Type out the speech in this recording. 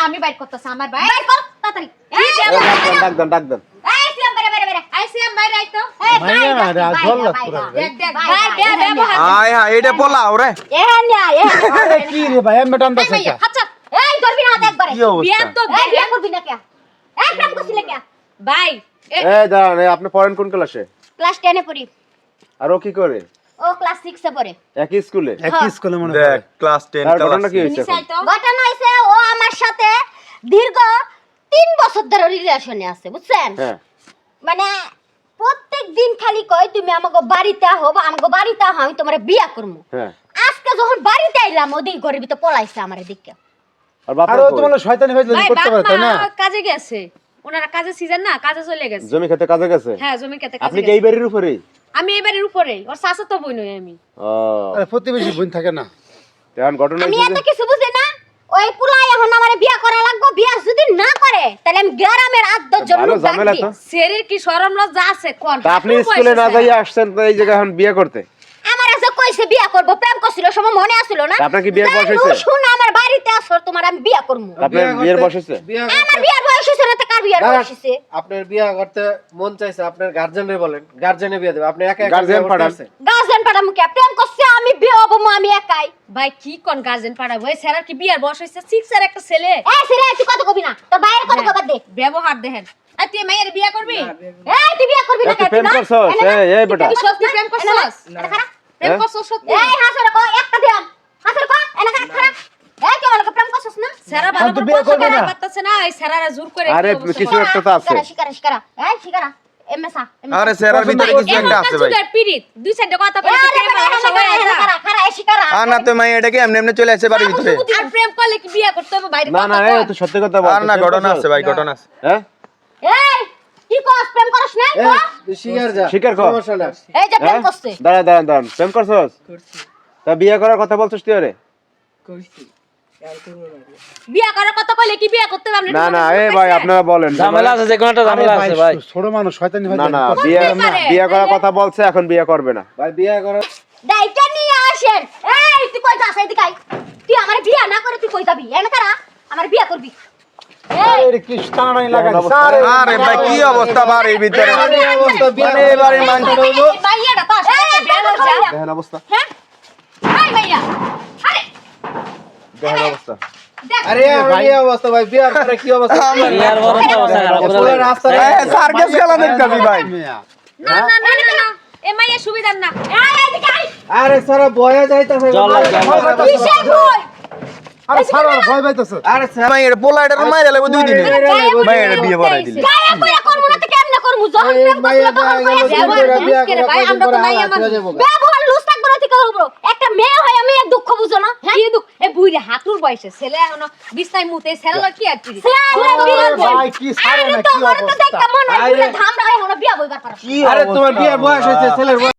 আমি বাইর করতেছি আমার ভাই বাইর কর তাড়াতাড়ি ডাক দেন এই সিয়াম বেরে আই সিয়াম বাইরে আই তো মাইয়া না রে জল লাগ পুরা দেখ ভাই ব্যবহার আয় হ্যাঁ এটা পোলাও রে আরে কি রে ভাই আমি টান দাস মাইয়া আচ্ছা এই ধরবি না একবারে কি অবস্থা? বিয়া তো বিয়া করবি না কে এই প্রেম করছিস কে ভাই এই দাঁড়ান আপনি পড়েন কোন ক্লাসে ক্লাস 10 এ পড়ি আর ও কি করে ও ক্লাস 6 এ পড়ে একই স্কুলে একই স্কুলে মনে দেখ ক্লাস 10 তার ক্লাস ঘটনা কি হয়েছে এখন? ঘটনা হইছে ও আমার সাথে দীর্ঘ 3 বছর ধরে রিলেশনে আছে বুঝছেন হ্যাঁ মানে প্রত্যেক দিন খালি কয় তুমি আমাকে বাড়িতে আহো বা আমাকে বাড়িতে আহো আমি তোমারে বিয়া করবো হ্যাঁ আজকে যখন বাড়িতে আইলাম ওদিক ঘরের ভিতর পলাইছে আমার দিকে আর বাপ আর ও তো বলে শয়তানি হইছে করতে পারে তাই না কাজে গেছে ওনারা কাজে সিজন না কাজে চলে গেছে জমি খেতে কাজে গেছে হ্যাঁ জমি খেতে আপনি কাজে কি এই গেছে। বাড়ির উপরে আমি এবারের উপরে ওর শাশু তো বই নই আমি ও আরে প্রতিবেশী বোন থাকে না এখন ঘটনা আমি হয়েছে এত কিছু বুঝি না ওই পুলাই এখন আমারে বিয়া করা লাগবে বিয়া যদি না করে তাহলে আমি গ্রামের 8-10 জন ভালো লোক ঝামেলা ডাকবি তো। সেরের কি শরম লজ্জা আছে কোন তা আপনি স্কুলে না যাইয়া আসছেন তো এই জায়গায় এখন বিয়ে করতে আমার আছে কইছে বিয়া করব প্রেম করছিল সময় মনে আছিল না তা আপনার কি বিয়ের বয়স হয়েছে? শুন আমার বাড়িতে আসো তোমার আমি বিয়া করব আপনার বিয়ের বয়স হয়েছে আমার বিয়ার বয়স হইছে না তো কার বিয়ার বয়স হইছে আপনার বিয়া করতে মন চাইছে আপনার গার্জেনে বলেন গার্জেনে বিয়ে দেবে আপনি একা একা গার্জিয়ান বিয়ে করতে পাঠান। আসছেন। গার্জেন পাড়া মুখে প্রেম করছে আমি বিয়ে হবো আমি একাই ভাই কি কোন গার্জেন পাড়াবো এই সেরার কি বিয়ার বয়স হইছে 6 এর একটা ছেলে এই ছেলে তুই কত কবি না তোর বাইরে কত কবার দে ব্যবহার দেখেন আর তুই মাইয়ের বিয়া করবি এই তুই বিয়া করবি না তুই প্রেম করছস এই বেটা তুই সত্যি প্রেম করছস প্রেম হ্যাঁ? করছস সত্যি এই হাসরে কো একটা দিয়াম হাসরে কো এনে খারাপ এই কেমন লাগে প্রেম করছস না সেরা ভালো তুই করে বিয়ে কথা করবি না? বলতে পারতাছে না এই সেরারা জোর করে আরে কি অবস্থা কিছু করে। একটা তো আছে শিকারা এই শিকারা এমএসা আরে সেরার ভিতরে কিছু একটা আছে ভাই পিরিত দুই সাইডে কথা বলে তো প্রেম ভালোবাসা হয়ে যায়। খারা এই শিকারা আর না তো মাই এটাকে এমনি এমনি চলে আসে বাড়ির ভিতরে আর প্রেম করলে কি বিয়া করতে হবে বাইরে না না কথা এই বল। তো সত্যি কথা বল আর না ঘটনা আছে ভাই ঘটনা আছে হ্যাঁ এই কি কস প্রেম করছ না এই, তুই শিকার যা স্বীকার কর। সমস্যা না এই যে প্রেম হ্যাঁ? করছে দাঁড়ান প্রেম করছস তা বিয়ে করার কথা বলছস তুই আরে বিয়া করার কথা কইলে কি বিয়া করতে হবে না না এই ভাই আপনারা বলেন ঝামেলা আছে যে কোনো একটা ঝামেলা আছে ভাই ছোট মানুষ শয়তানি হয় না না বিয়ে বিয়ে করার কথা বলছে এখন বিয়ে করবে না ভাই বিয়ে করো দাইটা নিয়ে আসেন এই তুই কই যাস এদিকে আই তুই আমার বিয়া না করে তুই কই যাবি এনে কারা আমার বিয়া করবি এই আরে কি টানাটানি লাগাই আরে ভাই কি অবস্থা বাড়ির ভিতরে অবস্থা বিয়ে মানে এই বাড়ির মানুষ মাইয়াটা তো আসলে বিয়া লজ্জা দেখেন অবস্থা হ্যাঁ এই মাইয়া আরে দেখেন অবস্থা আরে আমার এই অবস্থা ভাই বিয়ে করে কি অবস্থা ইয়ার বড় তো অবস্থা খারাপ করে পুরো দিল। রাস্তা সার্কাস খেলা দেখতাছি ভাই না না না না না এ মাইয়া সুবিধার না এই এদিকে আই আরে সারা বয়া যাইতাছে জল লাগ, জল লাগ। কিসে কই আরে ছাড়ো ভয় পাইতেছে আরে মাই এটা পোলা এটা মাইরা লাগবে 2 দিনে মাই এটা বিয়ে করাই দিলে গায়া কইয়া করব না তো কেমনে করব যখন প্রেম করছিল তখন কইয়া ব্যবহার লুজ থাকবে না ঠিক করব একটা মেয়ে হয় আমি এক দুঃখ বুঝো না কি দুঃখ এ বুইরে হাতুর বয়সে ছেলে এখনো বিছনায় মুতে ছেলে কি আর পিরি ভাই কি ছাড়ো না কি অবস্থা ধাম রাখাই হলো বিয়া বইবার পারো কি আরে তোমার বিয়ের বয়স হয়েছে ছেলের বয়স